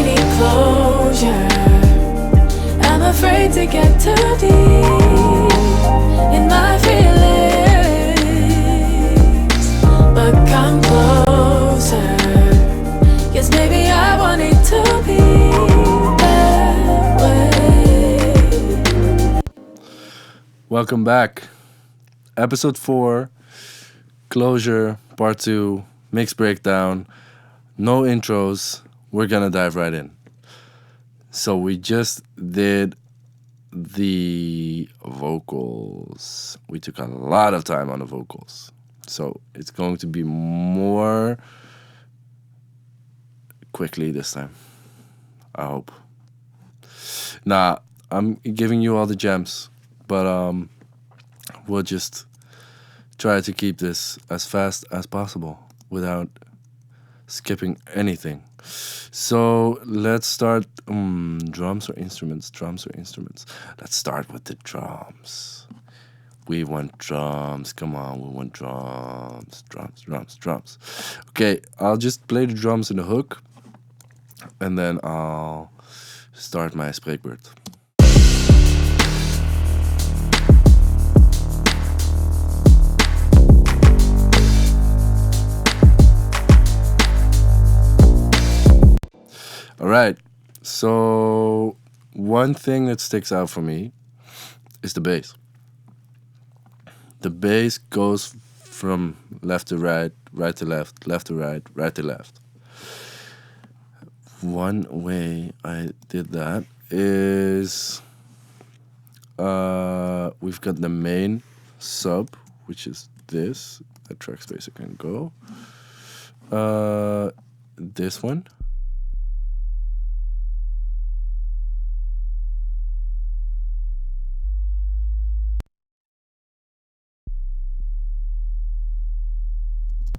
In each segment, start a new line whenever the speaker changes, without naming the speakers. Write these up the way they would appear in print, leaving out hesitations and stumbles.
need closure. I'm afraid to get too deep in my feelings, but come closer, 'cause maybe I want it to be that way.
Welcome back. Episode 4, Closure, Part 2, Mix Breakdown. No intros. We're gonna dive right in. So we just did the vocals. We took a lot of time on the vocals. So it's going to be more quickly this time. I hope. Nah, I'm giving you all the gems, but we'll just try to keep this as fast as possible without skipping anything. So let's start. Drums or instruments? Drums or instruments? Let's start with the drums. We want drums. Come on, we want drums. Drums. Okay, I'll just play the drums in the hook, and then I'll start my spreekbeurt. All right, so one thing that sticks out for me is the bass. The bass goes from left to right, right to left, left to right, right to left. One way I did that is we've got the main sub, which is this. That track space can go. This one.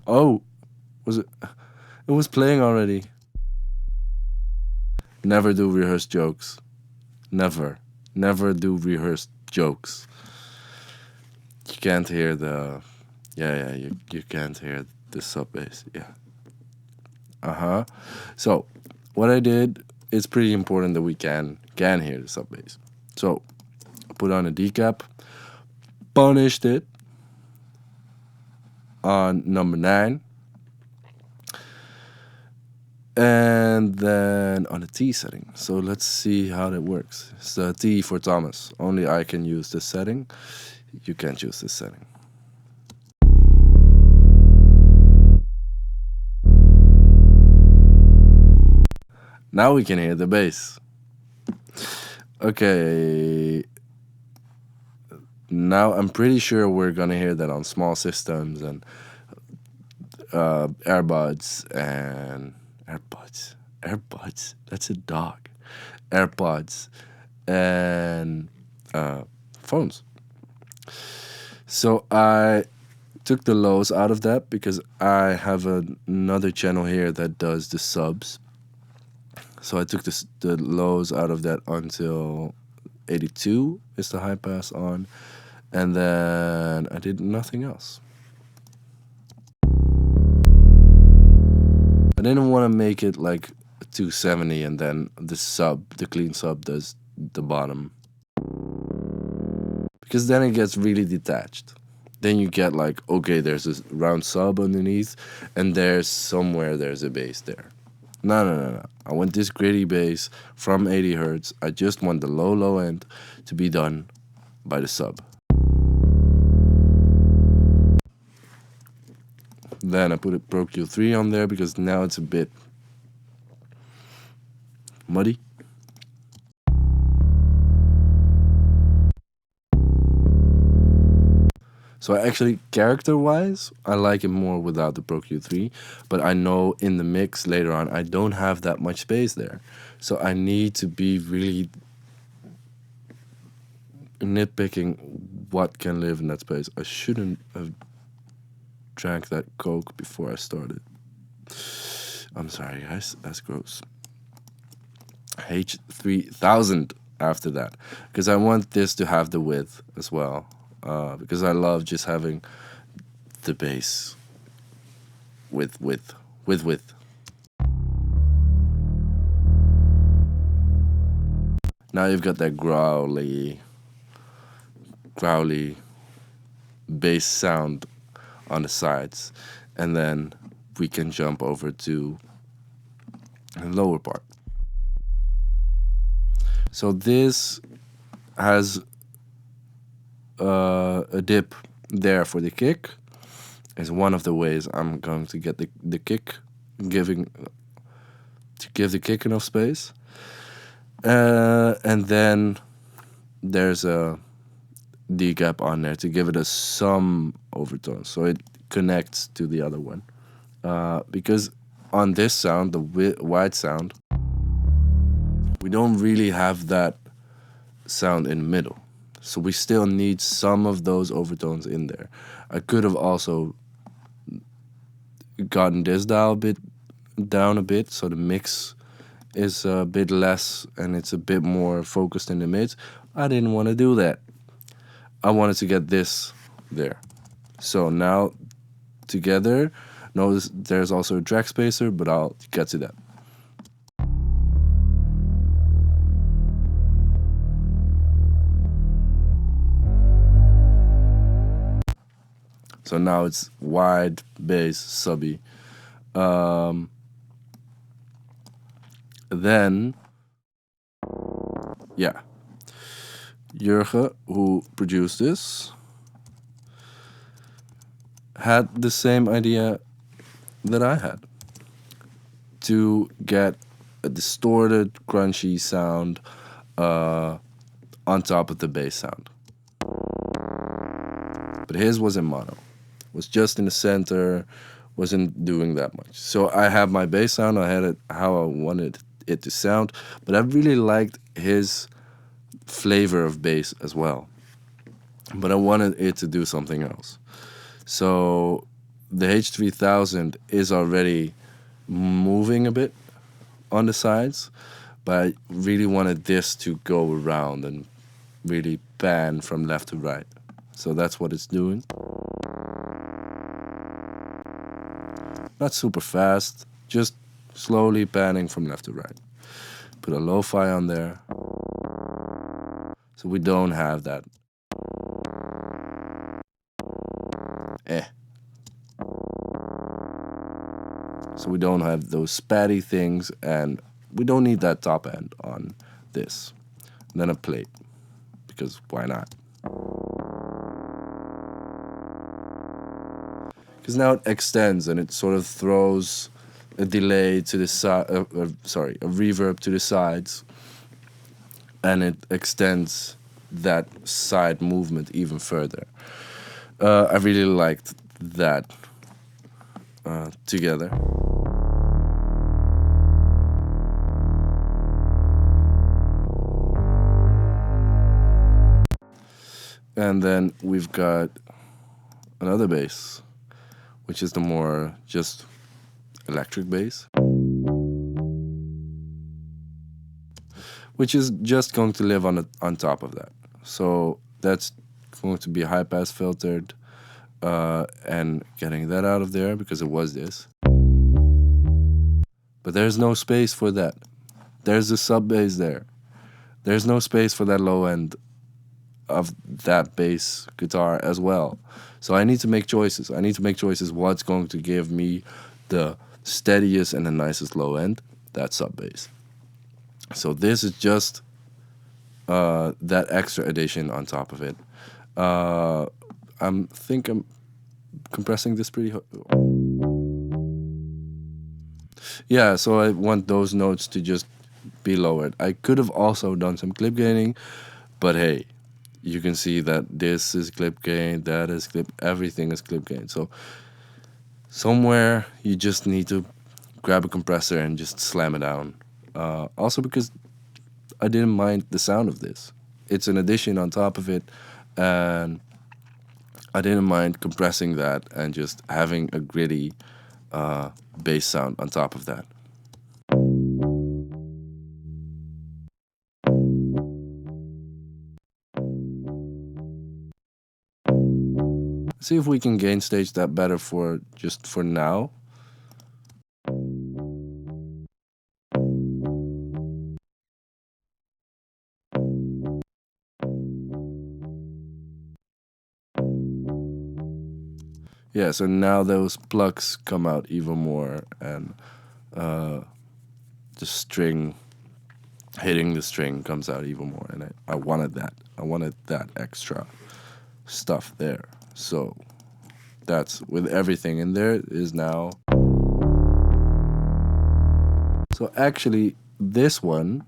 Oh, was it? It was playing already. Never do rehearsed jokes. Never do rehearsed jokes. You can't hear the, you can't hear the sub bass. Yeah. So what I did, it's pretty important that we can hear the sub bass. So I put on a decap, punished it on number 9, and then on a T setting. So let's see how that works. It's a T for Thomas. Only I can use this setting. You can't use this setting. Now we can hear the bass. Okay. Now I'm pretty sure we're gonna hear that on small systems and AirBuds. That's a dog. AirPods and phones. So I took the lows out of that because I have another channel here that does the subs. So I took the lows out of that until 82 is the high pass on, and then I did nothing else. I didn't want to make it like 270 and then the clean sub does the bottom, because then it gets really detached. Then you get like, okay, there's a round sub underneath and there's a bass there. No. I want this gritty bass from 80 hertz. I just want the low end to be done by the sub. Then I put a Pro Q3 on there because now it's a bit muddy. So actually, character-wise, I like it more without the Pro Q3, but I know in the mix later on, I don't have that much space there. So I need to be really nitpicking what can live in that space. I shouldn't have drank that Coke before I started. I'm sorry, guys, that's gross. H3000 after that, because I want this to have the width as well. Because I love just having the bass with width. Now you've got that growly bass sound on the sides, and then we can jump over to the lower part. So this has a dip there for the kick. Is one of the ways I'm going to get the kick, give the kick enough space. And then there's a D gap on there to give it some overtone, so it connects to the other one. Because on this sound, the wide sound, we don't really have that sound in the middle, so we still need some of those overtones in there. I could have also gotten this dial down a bit, so the mix is a bit less and it's a bit more focused in the mids. I didn't want to do that. I wanted to get this there. So now together, notice there's also a track spacer, but I'll get to that. So now it's wide, bass, subby. Then, yeah, Jurgen, who produced this, had the same idea that I had, to get a distorted, crunchy sound on top of the bass sound. But his was in mono, was just in the center, wasn't doing that much. So I have my bass sound, I had it how I wanted it to sound, but I really liked his flavor of bass as well. But I wanted it to do something else. So the H3000 is already moving a bit on the sides, but I really wanted this to go around and really pan from left to right. So that's what it's doing. Not super fast, just slowly panning from left to right. Put a lo-fi on there, so we don't have that so we don't have those spatty things, and we don't need that top end on this. And then a plate, because why not? Because now it extends and it sort of throws a delay to the side, a reverb to the sides, and it extends that side movement even further. I really liked that together. And then we've got another bass, which is the more just electric bass, which is just going to live on top of that. So that's going to be high pass filtered, and getting that out of there because it was this. But there's no space for that. There's the sub bass there. There's no space for that low end of that bass guitar as well. So I need to make choices. I need to make choices what's going to give me the steadiest and the nicest low end, that sub bass. So this is just that extra addition on top of it. I think I'm compressing this pretty yeah, so I want those notes to just be lowered. I could have also done some clip gaining, but hey, you can see that this is clip gain, that is clip, everything is clip gain. So somewhere you just need to grab a compressor and just slam it down. Also because I didn't mind the sound of this. It's an addition on top of it, and I didn't mind compressing that and just having a gritty bass sound on top of that. See if we can gain stage that better for now. Yeah, so now those plugs come out even more, and the string hitting the string comes out even more, and I wanted that. I wanted that extra stuff there. So that's with everything in there is now. So actually, this one,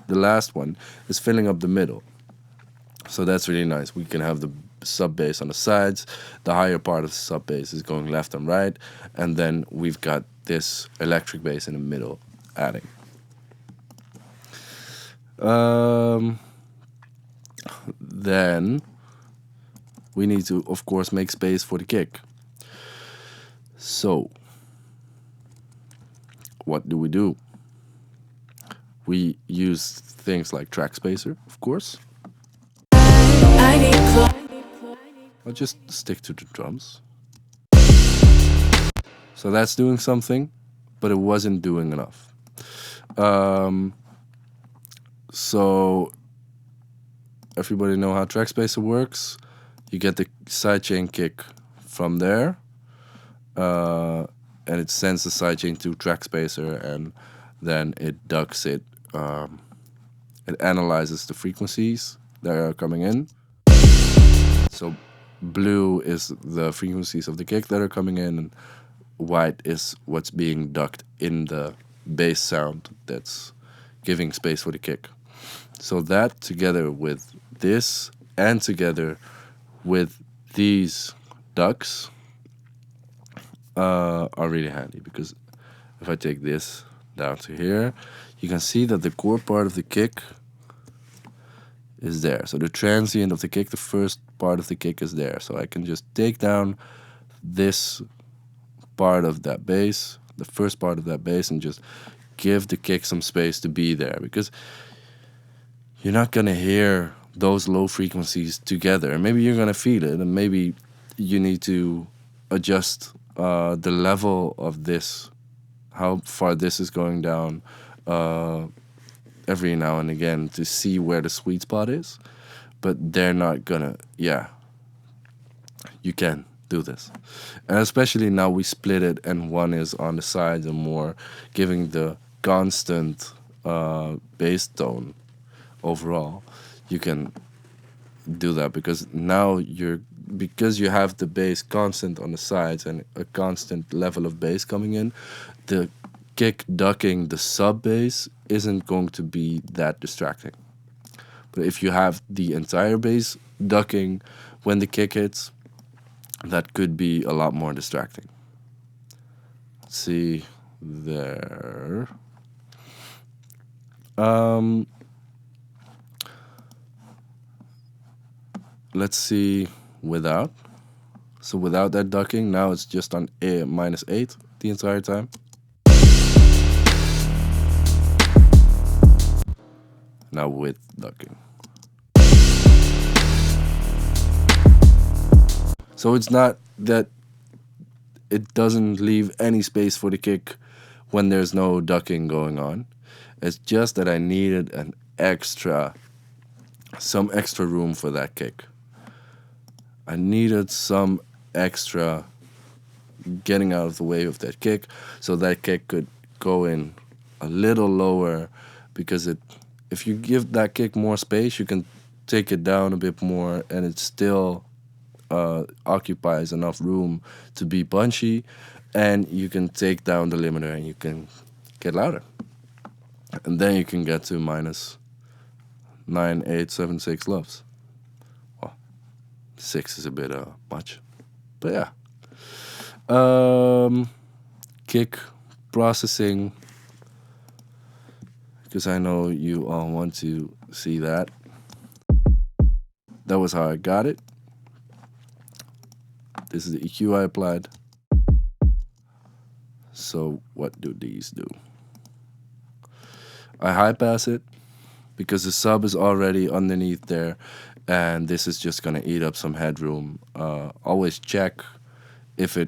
the last one, is filling up the middle. So that's really nice. We can have the sub bass on the sides. The higher part of the sub bass is going left and right, and then we've got this electric bass in the middle adding. Then we need to, of course, make space for the kick. So what do? We use things like track spacer, of course.
I need
I'll just stick to the drums. So that's doing something, but it wasn't doing enough. So everybody know how track spacer works. You get the sidechain kick from there, and it sends the sidechain to track spacer, and then it ducks it. It analyzes the frequencies that are coming in. So blue is the frequencies of the kick that are coming in, and white is what's being ducked in the bass sound that's giving space for the kick. So that together with this and together with these ducks are really handy, because if I take this down to here, you can see that the core part of the kick is there. So the transient of the kick, the first part of the kick is there. So I can just take down this part of that bass, the first part of that bass, and just give the kick some space to be there, because you're not gonna hear those low frequencies together. Maybe you're gonna feel it, and maybe you need to adjust the level of this, how far this is going down every now and again to see where the sweet spot is. But they're not gonna, yeah, you can do this. And especially now we split it and one is on the sides and more giving the constant bass tone overall. You can do that, because now because you have the bass constant on the sides and a constant level of bass coming in, the kick ducking the sub bass isn't going to be that distracting. But if you have the entire bass ducking when the kick hits, that could be a lot more distracting. Let's see there. Let's see without. So without that ducking, now it's just on -8 the entire time. Now with ducking. So it's not that it doesn't leave any space for the kick when there's no ducking going on. It's just that I needed some extra room for that kick. I needed some extra getting out of the way of that kick, so that kick could go in a little lower, because if you give that kick more space, you can take it down a bit more, and it still occupies enough room to be punchy, and you can take down the limiter and you can get louder. And then you can get to -9.876 loves. Well, 6 is a bit much, but yeah. Kick processing, because I know you all want to see that. That was how I got it. This is the EQ I applied. So what do these do? I high pass it because the sub is already underneath there, and this is just gonna eat up some headroom. Always check if you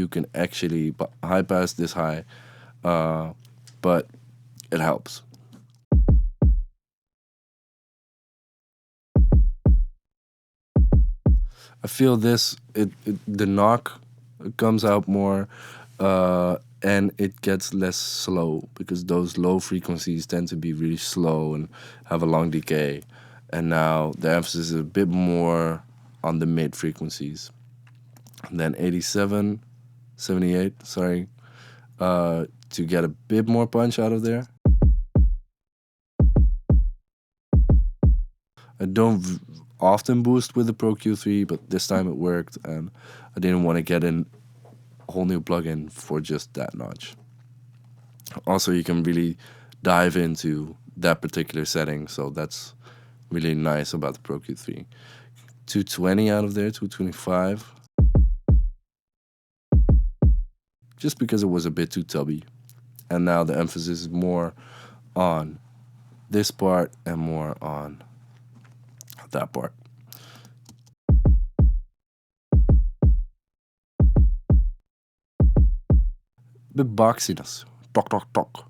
can actually high pass this high, but it helps. I feel this the knock comes out more, and it gets less slow because those low frequencies tend to be really slow and have a long decay, and now the emphasis is a bit more on the mid frequencies. And then 87, 78, sorry, to get a bit more punch out of there. I don't often boost with the Pro Q3, but this time it worked, and I didn't want to get in a whole new plugin for just that notch. Also, you can really dive into that particular setting, so that's really nice about the Pro Q3. 220 out of there, 225. Just because it was a bit too tubby. And now the emphasis is more on this part and more on that part. Bit boxiness. Talk, talk, talk.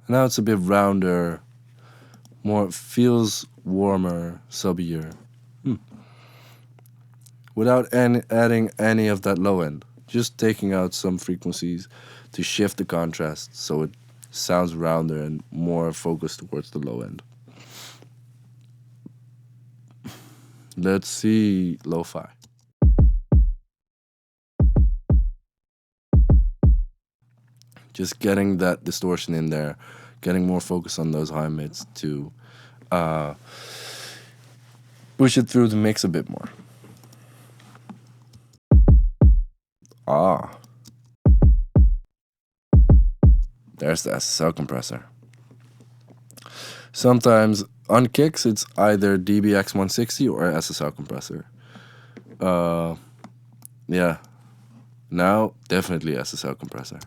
Now it's a bit rounder, more feels warmer, subbier. Without adding any of that low end. Just taking out some frequencies to shift the contrast so it sounds rounder and more focused towards the low end. Let's see lo-fi. Just getting that distortion in there, getting more focus on those high mids to push it through the mix a bit more. There's the SSL compressor. Sometimes on kicks it's either DBX160 or SSL compressor. Yeah. Now definitely SSL compressor.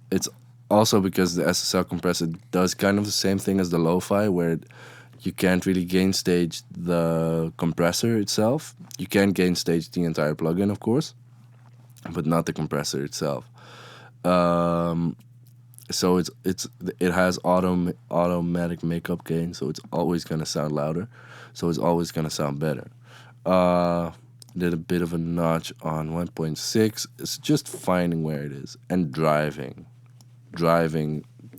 It's also because the SSL compressor does kind of the same thing as the lo-fi, where you can't really gain stage the compressor itself. You can gain stage the entire plugin, of course, but not the compressor itself. So it has automatic makeup gain, so it's always gonna sound louder, so it's always gonna sound better. Did a bit of a notch on 1.6. It's just finding where it is and driving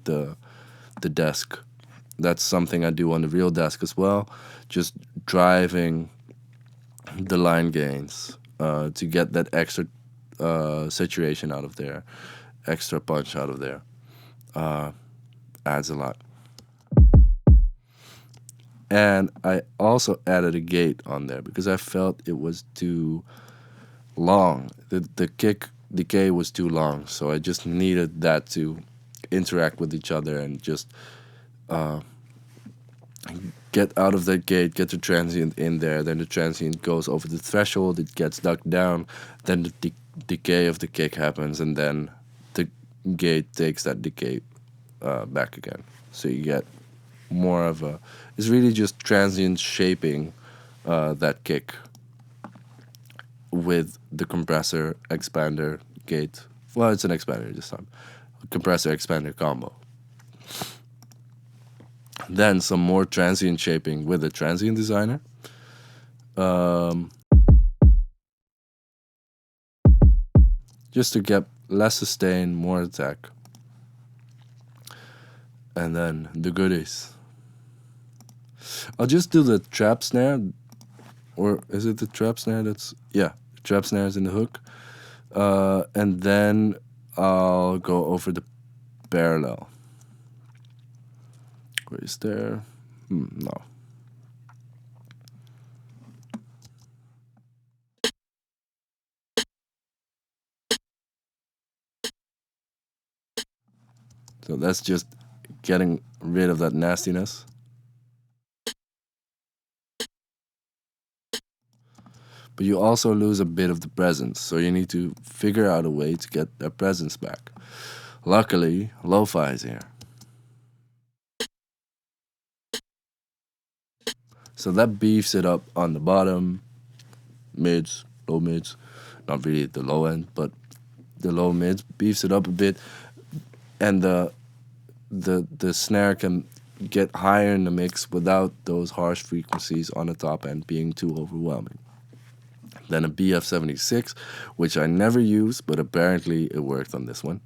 the desk. That's something I do on the real desk as well. Just driving the line gains to get that extra saturation out of there, extra punch out of there. Adds a lot. And I also added a gate on there because I felt it was too long. The kick decay was too long, so I just needed that to interact with each other and just get out of that gate, get the transient in there, then the transient goes over the threshold, it gets ducked down, then the decay of the kick happens, and then the gate takes that decay back again. So you get more of a... It's really just transient shaping that kick with the compressor, expander, gate. Well, it's an expander this time. Compressor, expander combo. Then some more transient shaping with a transient designer. Just to get less sustain, more attack. And then the goodies. I'll just do the trap snare. Or is it the trap snare that's... Yeah, the trap snare is in the hook. And then I'll go over the parallel. Where is there? No. So that's just getting rid of that nastiness. But you also lose a bit of the presence, so you need to figure out a way to get that presence back. Luckily, lo-fi is here. So that beefs it up on the bottom, mids, low mids, not really the low end, but the low mids beefs it up a bit, and the snare can get higher in the mix without those harsh frequencies on the top end being too overwhelming. Then a BF76, which I never use, but apparently it worked on this one.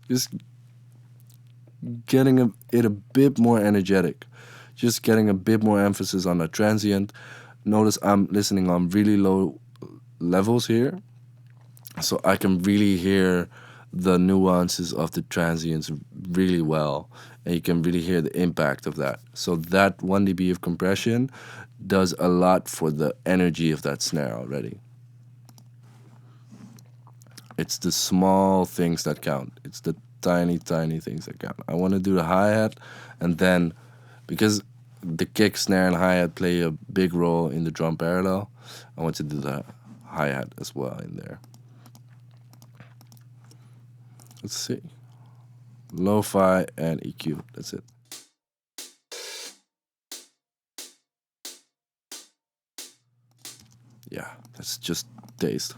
Just getting it a bit more energetic, just getting a bit more emphasis on the transient. Notice I'm listening on really low levels here, so I can really hear the nuances of the transients really well, and you can really hear the impact of that. So that 1 dB of compression does a lot for the energy of that snare already. It's the small things that count. It's the tiny, tiny things that count. I want to do the hi-hat, and then, because the kick, snare, and hi-hat play a big role in the drum parallel, I want to do the hi-hat as well in there. Let's see. Lo-fi and EQ, that's it. Yeah, that's just taste.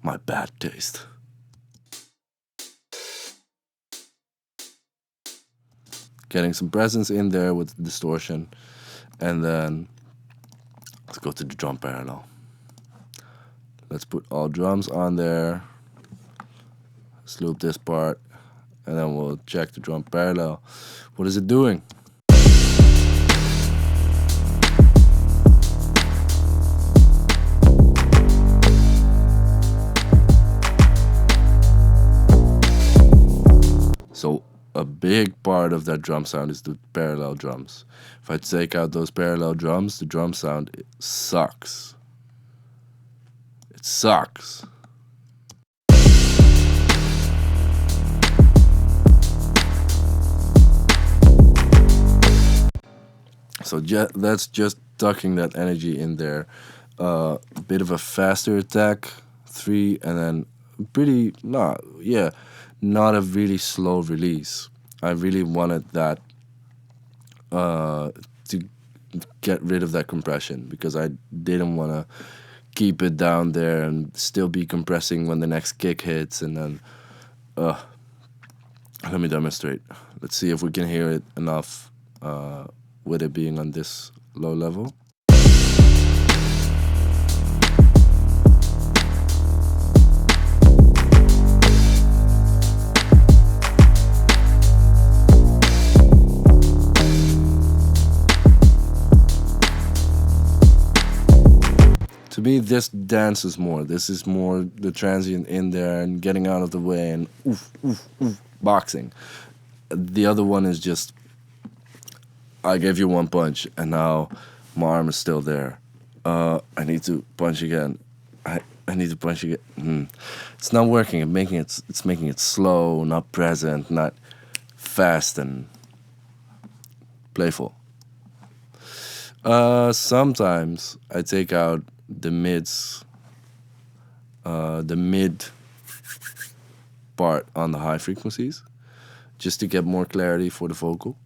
My bad taste. Getting some presence in there with distortion, and then let's go to the drum parallel. Let's put all drums on there. Let's loop this part, and then we'll check the drum parallel. What is it doing? So a big part of that drum sound is the parallel drums. If I take out those parallel drums, the drum sound sucks. It sucks. So that's just tucking that energy in there. A bit of a faster attack, 3, and then not a really slow release. I really wanted that to get rid of that compression, because I didn't want to keep it down there and still be compressing when the next kick hits, and then let me demonstrate. Let's see if we can hear it enough with it being on this low level. To me, this dances more. This is more the transient in there and getting out of the way and oof, oof, oof, boxing. The other one is just, I gave you one punch and now my arm is still there. I need to punch again. I need to punch again. It's not working. It's making it slow, not present, not fast and playful. Sometimes I take out the mids, the mid part on the high frequencies, just to get more clarity for the vocal.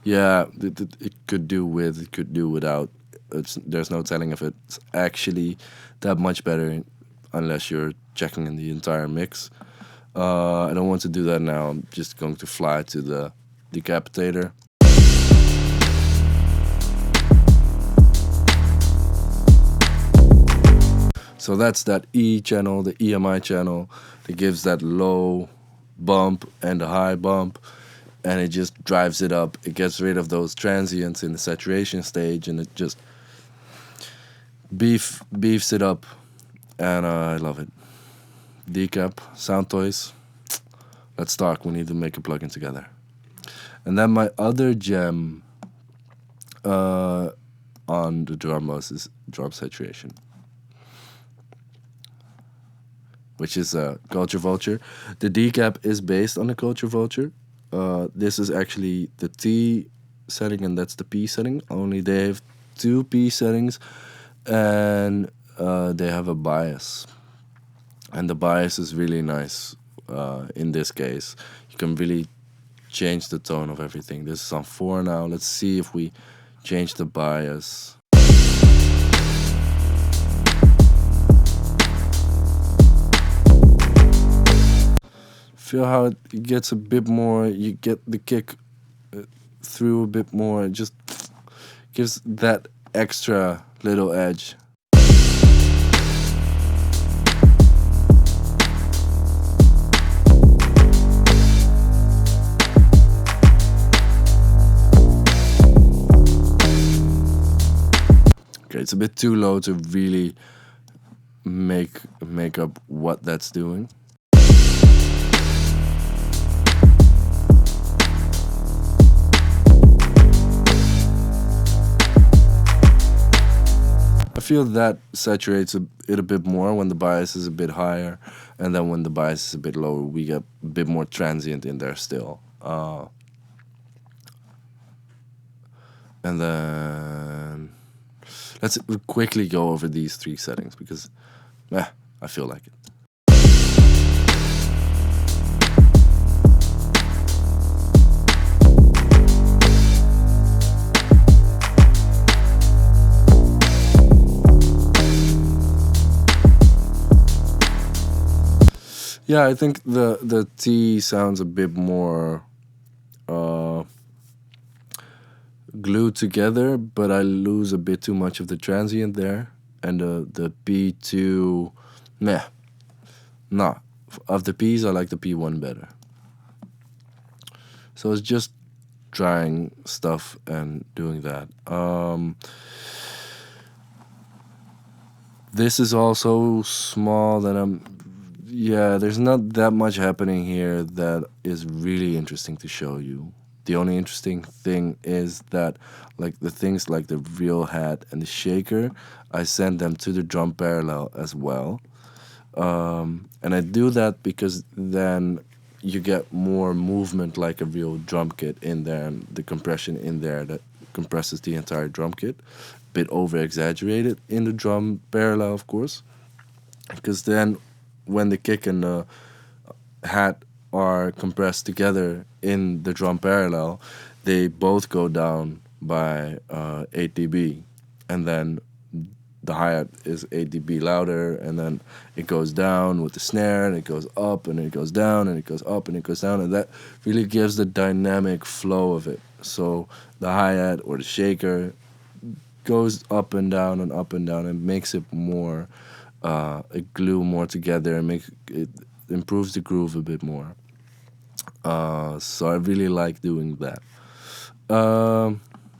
Yeah, it could do with, it could do without. There's no telling if it's actually that much better unless you're checking in the entire mix. I don't want to do that now. I'm just going to fly to the decapitator. So that's that E channel, the EMI channel, that gives that low bump and the high bump, and it just drives it up. It gets rid of those transients in the saturation stage, and it just beefs it up, and I love it. Decap, sound toys. Let's talk. We need to make a plugin together. And then my other gem on the drum bus is drum saturation, which is a Culture Vulture. The decap is based on the Culture Vulture. This is actually the T setting, and that's the P setting. Only they have 2 P settings, and they have a bias. And the bias is really nice in this case. You can really change the tone of everything. This is on 4 now. Let's see if we change the bias. Feel how it gets a bit more, you get the kick through a bit more. It just gives that extra little edge. Okay, it's a bit too low to really make up what that's doing. I feel that saturates it a bit more when the bias is a bit higher, and then when the bias is a bit lower, we get a bit more transient in there still. And then let's quickly go over these 3 settings because I feel like it. Yeah, I think the T sounds a bit more glued together, but I lose a bit too much of the transient there. And the P2, nah. Of the Ps, I like the P1 better. So it's just trying stuff and doing that. This is also small that there's not that much happening here that is really interesting to show you. The only interesting thing is that like the things like the real hat and the shaker, I send them to the drum parallel as well. And I do that because then you get more movement like a real drum kit in there, and the compression in there that compresses the entire drum kit. A bit over exaggerated in the drum parallel, of course, because then when the kick and the hat are compressed together in the drum parallel, they both go down by 8 dB, and then the hi-hat is 8 dB louder, and then it goes down with the snare, and it goes up, and it goes down, and it goes up, and it goes down, and that really gives the dynamic flow of it. So the hi-hat or the shaker goes up and down and up and down, and makes it more it glue more together, and makes it improves the groove a bit more. So I really like doing that.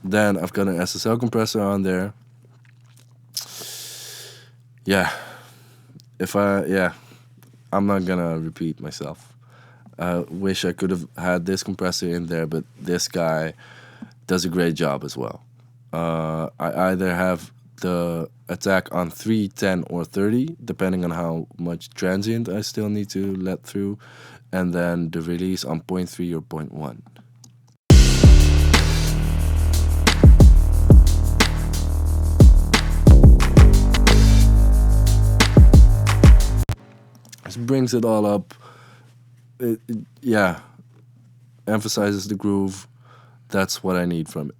Then I've got an SSL compressor on there. I'm not gonna repeat myself. I wish I could have had this compressor in there, but this guy does a great job as well. I either have the attack on 3, 10, or 30, depending on how much transient I still need to let through, and then the release on 0.3 or 0.1. This brings it all up. Emphasizes the groove. That's what I need from it.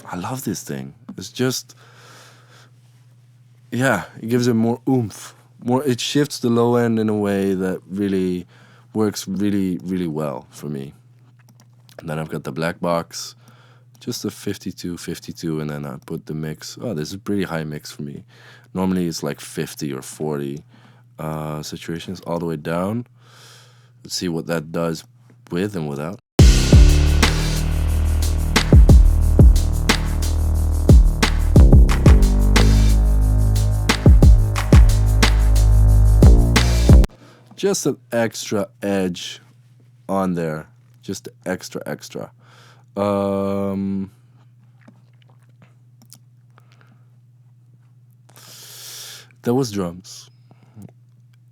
I love this thing. It's just, it gives it more oomph. It shifts the low end in a way that really works really, really well for me. And then I've got the black box, just a 52, and then I put the mix. Oh, this is a pretty high mix for me. Normally it's like 50 or 40 saturations all the way down. Let's see what that does with and without. Just an extra edge on there. Just extra. There was drums.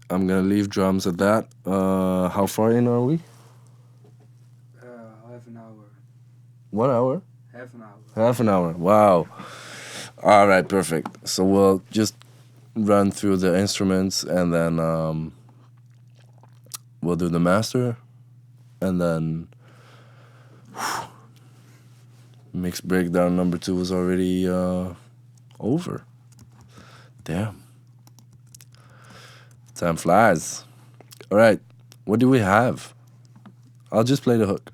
I'm gonna leave drums at that. How far in are we?
Half an hour.
1 hour?
Half an hour.
Half an hour. Wow. All right, perfect. So we'll just run through the instruments and then we'll do the master and then mix breakdown number 2 is already over. Damn. Time flies. All right, what do we have? I'll just play the hook.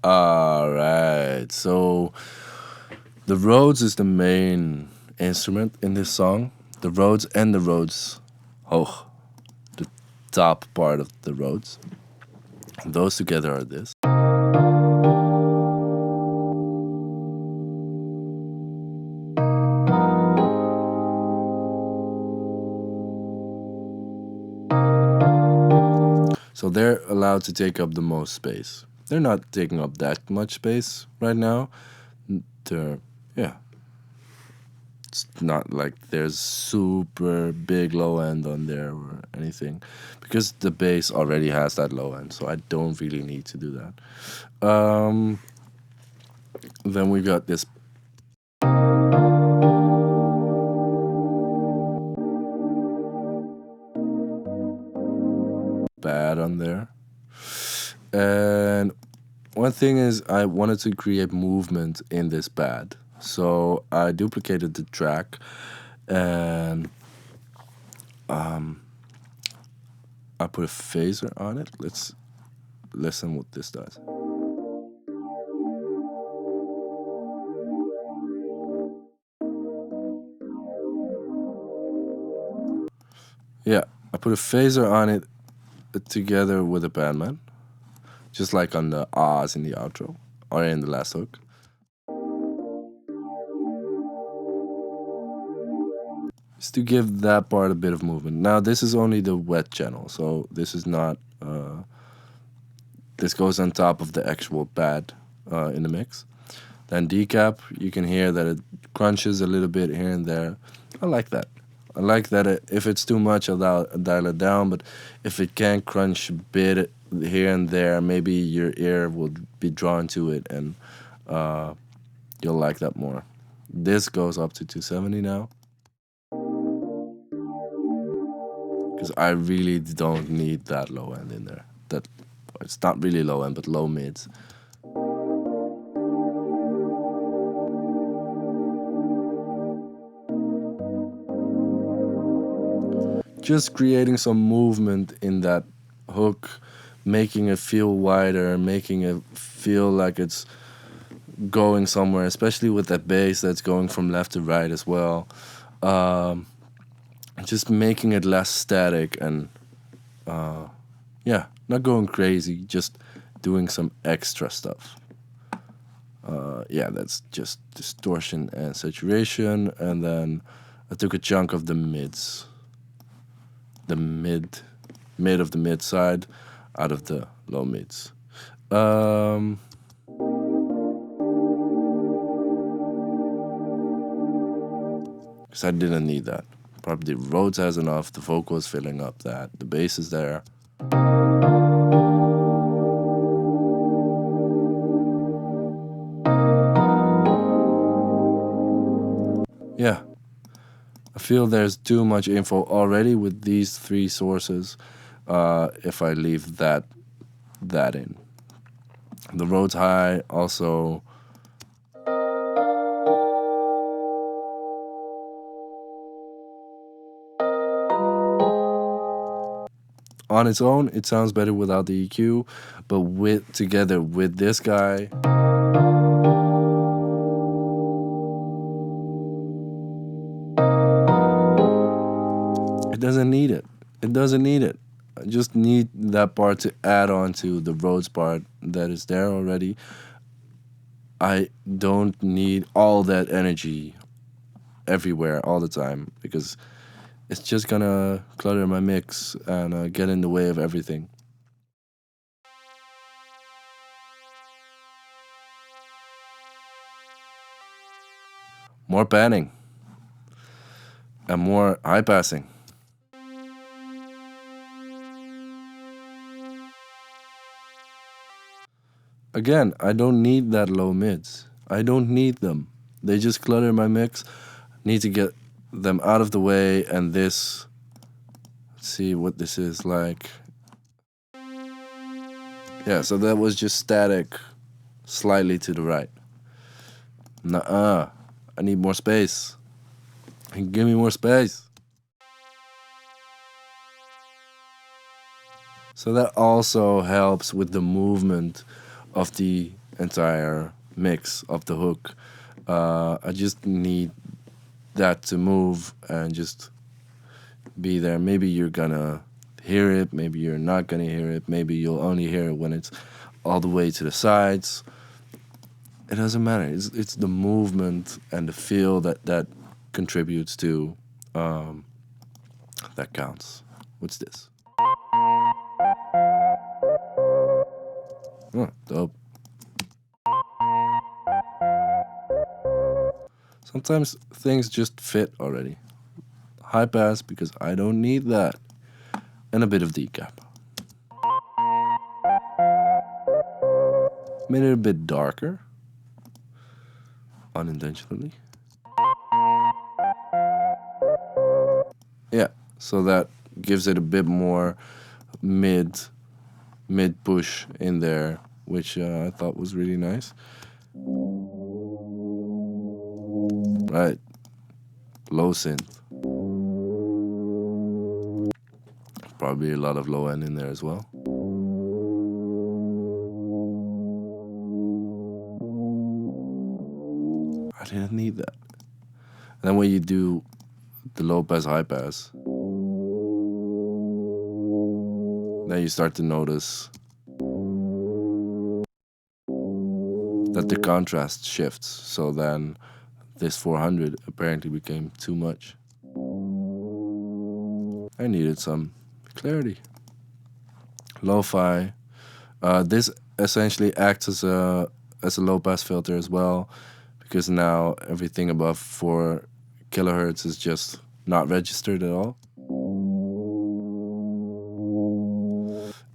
All right, so the Rhodes is the main instrument in this song. The Rhodes and the Rhodes, oh, the top part of the Rhodes. Those together are this. So they're allowed to take up the most space. They're not taking up that much space right now. They're, yeah. It's not like there's super big low end on there or anything. Because the bass already has that low end, so I don't really need to do that. Then we got this bad on there. And one thing is I wanted to create movement in this bad. So I duplicated the track and I put a phaser on it. Let's listen what this does. Yeah, I put a phaser on it together with a bandman, just like on the ahs in the outro or in the last hook. Just to give that part a bit of movement. Now this is only the wet channel, so this is not. This goes on top of the actual pad in the mix. Then decap, you can hear that it crunches a little bit here and there. I like that. I like that if it's too much, I'll dial it down. But if it can crunch a bit here and there, maybe your ear will be drawn to it and you'll like that more. This goes up to 270 now. Because I really don't need that low end in there. That it's not really low end, but low mids. Just creating some movement in that hook, making it feel wider, making it feel like it's going somewhere, especially with that bass that's going from left to right as well. Just making it less static and yeah, not going crazy, just doing some extra stuff. Yeah, that's just distortion and saturation, and then I took a chunk of the mids, the mid of the mid side, out of the low mids. Because I didn't need that. Probably Rhodes has enough, the vocal is filling up that, the bass is there. Yeah, I feel there's too much info already with these three sources if I leave that in. The Rhodes high also. On its own, it sounds better without the EQ, but together with this guy, doesn't need it. It doesn't need it. I just need that part to add on to the Rhodes part that is there already. I don't need all that energy everywhere all the time because it's just gonna clutter my mix and get in the way of everything. More panning and more high passing. Again, I don't need that low mids. I don't need them. They just clutter my mix. Need to get them out of the way, and this, let's see what this is like. Yeah, so that was just static, slightly to the right. Nuh-uh. I need more space. Give me more space. So that also helps with the movement of the entire mix of the hook. I just need that to move and just be there. Maybe you're gonna hear it, maybe you're not gonna hear it, maybe you'll only hear it when it's all the way to the sides. It doesn't matter. It's the movement and the feel that contributes to that counts. What's this? Oh, dope. Sometimes things just fit already. High pass because I don't need that. And a bit of decap. Made it a bit darker. Unintentionally. Yeah, so that gives it a bit more mid push in there, which I thought was really nice. Right, low synth. Probably a lot of low end in there as well. I didn't need that. And then when you do the low pass, high pass, then you start to notice that the contrast shifts. So then this 400 apparently became too much. I needed some clarity. Lo-fi. This essentially acts as a low pass filter as well, because now everything above 4 kilohertz is just not registered at all.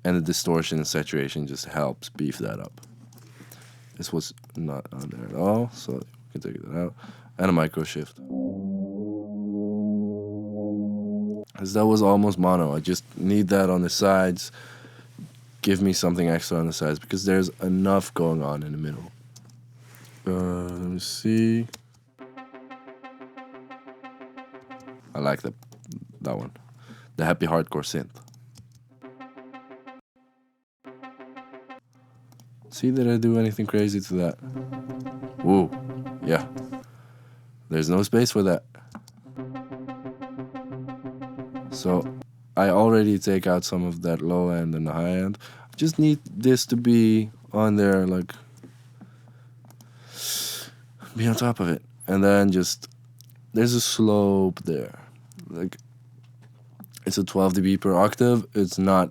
And the distortion and saturation just helps beef that up. This was not on there at all, so we can take it out. And a micro shift. Because that was almost mono. I just need that on the sides. Give me something extra on the sides because there's enough going on in the middle. Let me see. I like that one. The happy hardcore synth. See, did I do anything crazy to that? Whoa, yeah. There's no space for that. So I already take out some of that low end and the high end. I just need this to be on there, like, be on top of it. And then just, there's a slope there. Like, it's a 12 dB per octave. It's not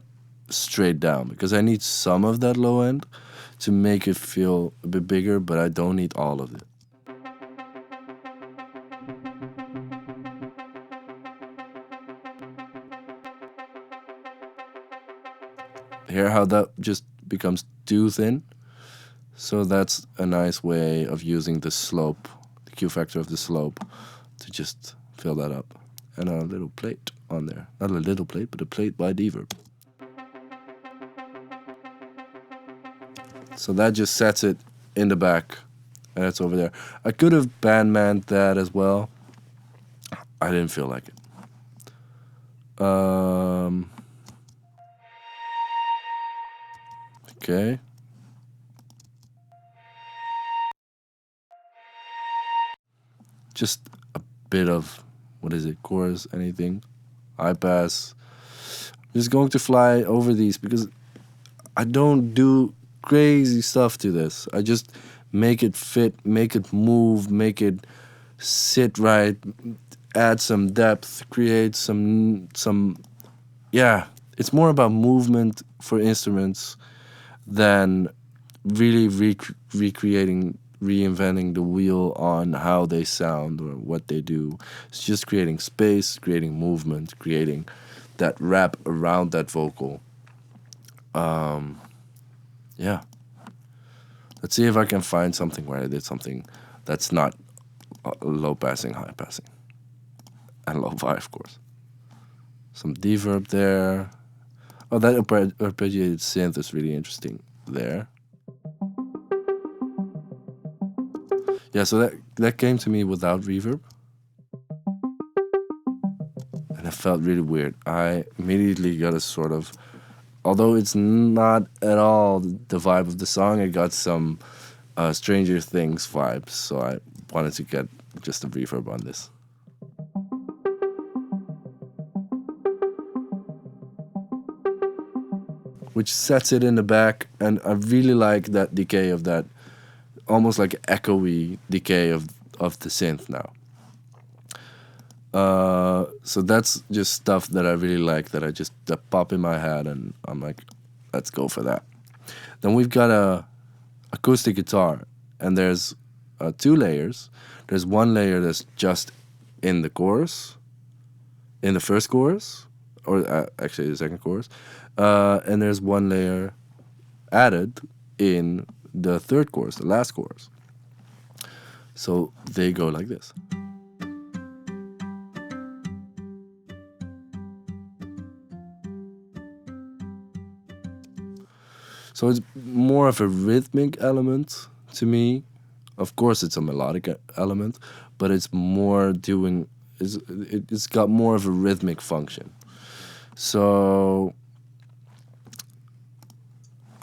straight down because I need some of that low end to make it feel a bit bigger, but I don't need all of it. Hear how that just becomes too thin? So that's a nice way of using the slope, the Q factor of the slope, to just fill that up. And a little plate on there. Not a little plate, but a plate by Deverb. So that just sets it in the back, and it's over there. I could have bandmanned that as well. I didn't feel like it. Okay. Just a bit of, what is it, chorus, anything high pass. I'm just going to fly over these because I don't do crazy stuff to this. I just make it fit, make it move, make it sit right, add some depth, create some yeah. It's more about movement for instruments than really recreating, reinventing the wheel on how they sound or what they do. It's just creating space, creating movement, creating that wrap around that vocal. Yeah. Let's see if I can find something where I did something that's not low passing, high passing, and low fi, of course. Some reverb there. Oh, that arpeggiated synth is really interesting there. Yeah, so that came to me without reverb, and it felt really weird. I immediately got a sort of, although it's not at all the vibe of the song, I got some Stranger Things vibes, so I wanted to get just a reverb on this. Which sets it in the back, and I really like that decay of that, almost like echoey decay of the synth now. So that's just stuff that I really like, that pop in my head, and I'm like, let's go for that. Then we've got a acoustic guitar, and there's 2 layers. There's one layer that's just in the chorus, in the first chorus, or actually the second chorus, and there's one layer added in the third chorus, the last chorus. So they go like this. So it's more of a rhythmic element to me. Of course, it's a melodic element, but it's more doing. It's got more of a rhythmic function. So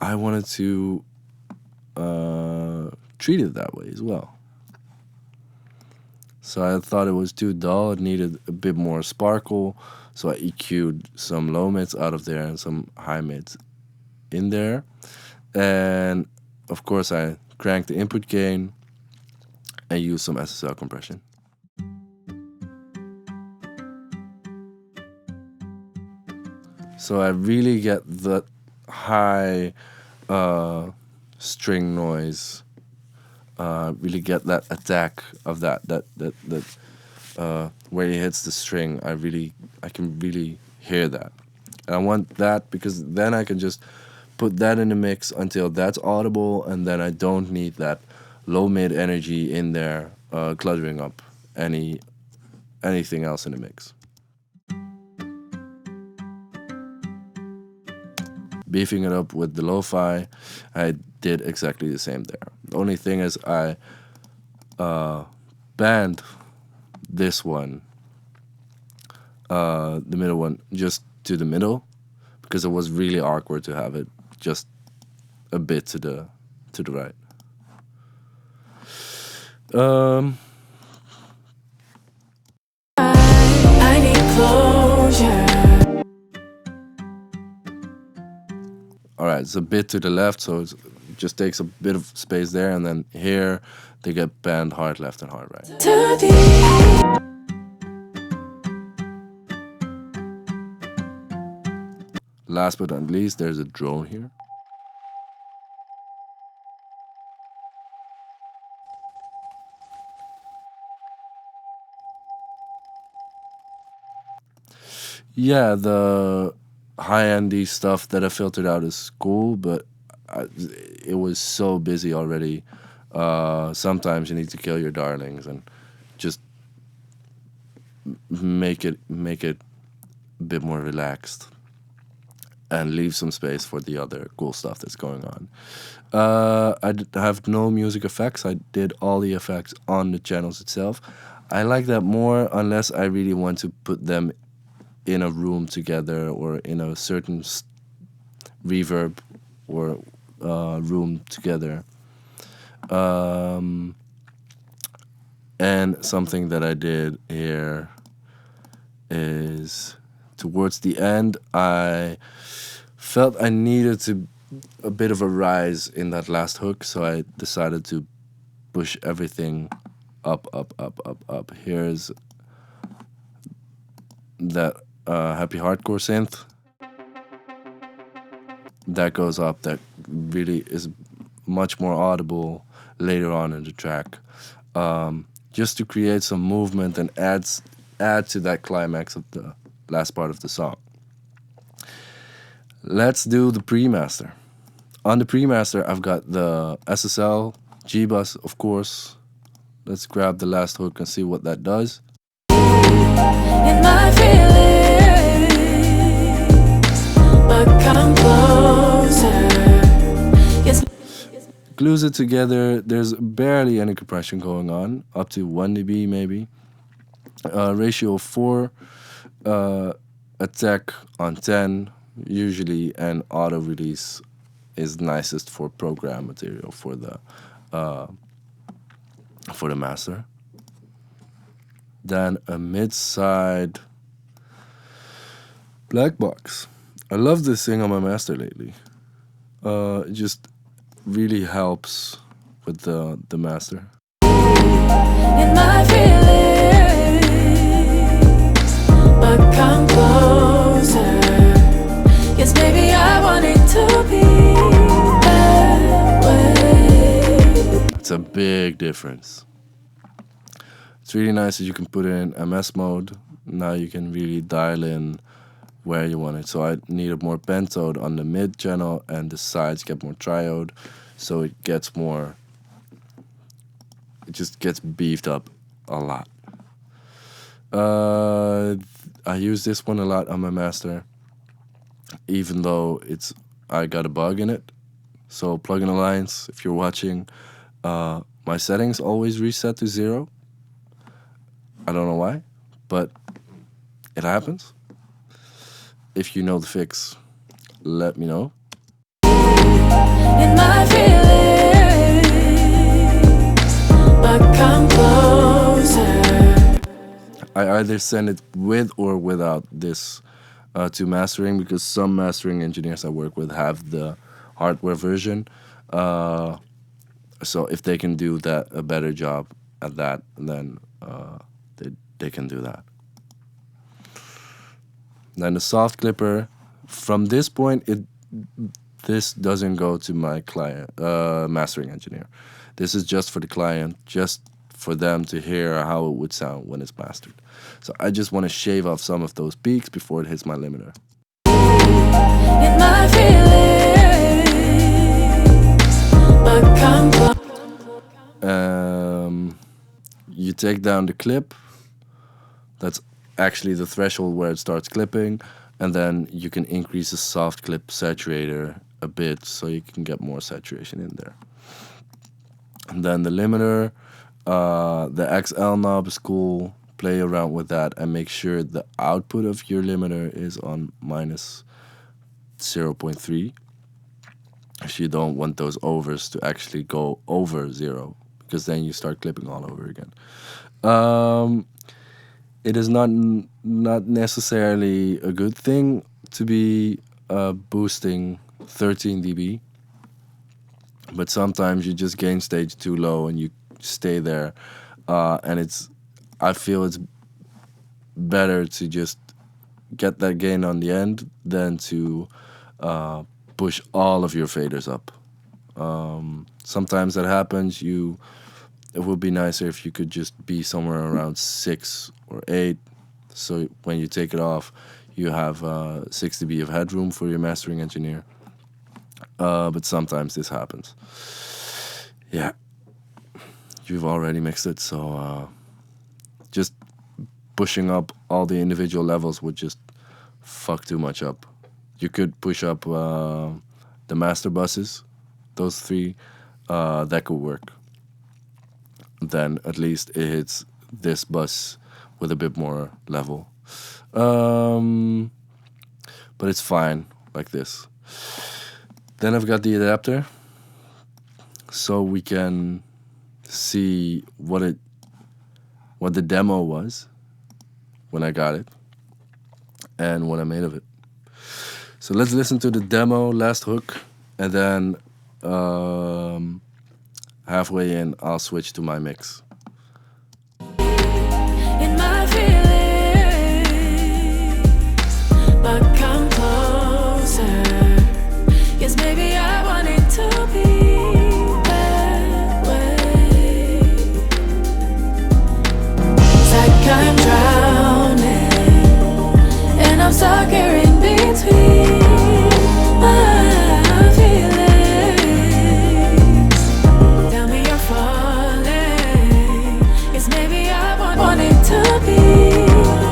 I wanted to treat it that way as well. So I thought it was too dull. It needed a bit more sparkle. So I EQ'd some low mids out of there and some high mids in there. And of course, I cranked the input gain and used some SSL compression. So I really get the high string noise. Really get that attack of that where he hits the string. I can really hear that, and I want that because then I can just put that in the mix until that's audible, and then I don't need that low mid energy in there cluttering up anything else in the mix. Beefing it up with the lo-fi, I did exactly the same there. The only thing is I banned this one, the middle one, just to the middle, because it was really awkward to have it just a bit to the right.
I need closure.
All right, it's a bit to the left, so it just takes a bit of space there, and then here they get banned hard left and hard right.
Too deep.
Last but not least, there's a drone here. Yeah, the high-endy stuff that I filtered out is cool, but it was so busy already. Sometimes you need to kill your darlings and just make it a bit more relaxed and leave some space for the other cool stuff that's going on. Have no music effects. I did all the effects on the channels itself. I like that more unless I really want to put them in a room together or in a certain reverb or room together. And something that I did here is towards the end, I felt I needed a bit of a rise in that last hook, so I decided to push everything up, up, up, up, up. Here's that happy hardcore synth that goes up, that really is much more audible later on in the track, just to create some movement and add to that climax of the last part of the song. Let's do the pre-master. On the pre-master, I've got the SSL, G-Bus, of course. Let's grab the last hook and see what that does.
In my feelings, but come closer. Yes.
Glues it together. There's barely any compression going on, up to 1 dB maybe. Ratio of 4, attack on 10 usually, and auto release is nicest for program material for the master. Then a mid-side black box. I love this thing on my master lately. It just really helps with the master.
In my feelings, but come closer. Yes, maybe I want it to be that way.
It's a big difference. It's really nice that you can put it in MS mode. Now you can really dial in where you want it. So I needed more pentode on the mid channel, and the sides get more triode, so it gets more. It just gets beefed up a lot. I use this one a lot on my master, even though I got a bug in it. So Plugin Alliance, if you're watching, my settings always reset to 0. I don't know why, but it happens. If you know the fix, let me know.
In my feelings, but come closer.
I either send it with or without this to mastering, because some mastering engineers I work with have the hardware version. So if they can do a better job at that, then they can do that. Then the soft clipper. From this point, this doesn't go to my client mastering engineer. This is just for the client, just for them to hear how it would sound when it's mastered. So I just want to shave off some of those peaks before it hits my limiter.
In my feelings, but come closer.
You take down the clip. That's actually the threshold where it starts clipping, and then you can increase the soft clip saturator a bit so you can get more saturation in there. And then the limiter, the XL knob is cool. Play around with that and make sure the output of your limiter is on minus 0.3. If you don't want those overs to actually go over 0, because then you start clipping all over again. It is not necessarily a good thing to be boosting 13 dB, but sometimes you just gain stage too low and you stay there, and I feel it's better to just get that gain on the end than to push all of your faders up. Sometimes that happens. It would be nicer if you could just be somewhere around 6 or 8, so when you take it off, you have 6 dB of headroom for your mastering engineer. But sometimes this happens. Yeah, you've already mixed it, so just pushing up all the individual levels would just fuck too much up. You could push up the master buses, those 3, that could work. Then at least it hits this bus with a bit more level. But it's fine like this. Then I've got the adapter, so we can see what the demo was when I got it. and what I made of it. So let's listen to the demo, last hook, and then halfway in, I'll switch to my mix.
in my feelings, but come closer. Yes, maybe I want it to be that way. It's like I'm drowning, and I'm stuck here in between my feelings. Tell me you're falling. Yes, maybe I want it to be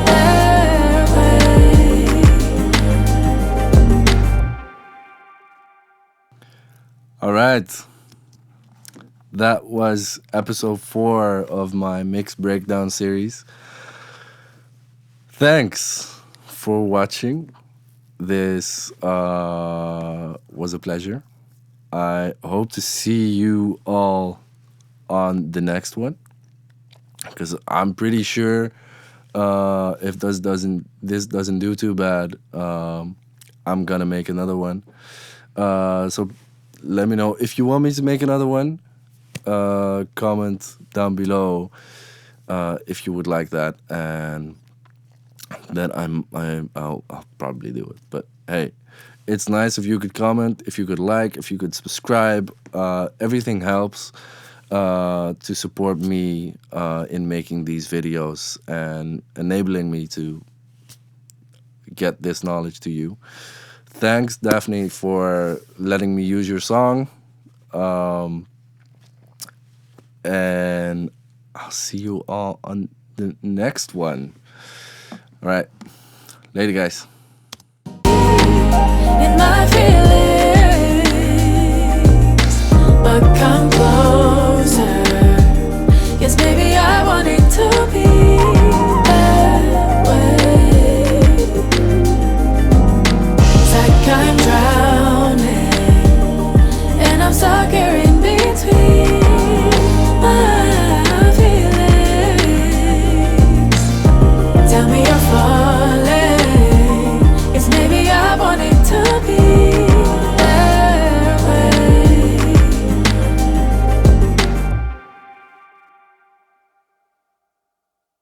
that way.
All right. That was episode 4 of my mix breakdown series. Thanks for watching. This was a pleasure. I hope to see you all on the next one, because I'm pretty sure if this doesn't do too bad, I'm gonna make another one. So let me know if you want me to make another one. Comment down below if you would like that, and then I'll probably do it. But hey, it's nice if you could comment, if you could like, if you could subscribe. Everything helps to support me in making these videos and enabling me to get this knowledge to you. Thanks, Dafne, for letting me use your song. And I'll see you all on the next one. All right. Later, guys.
In my feelings, but come close.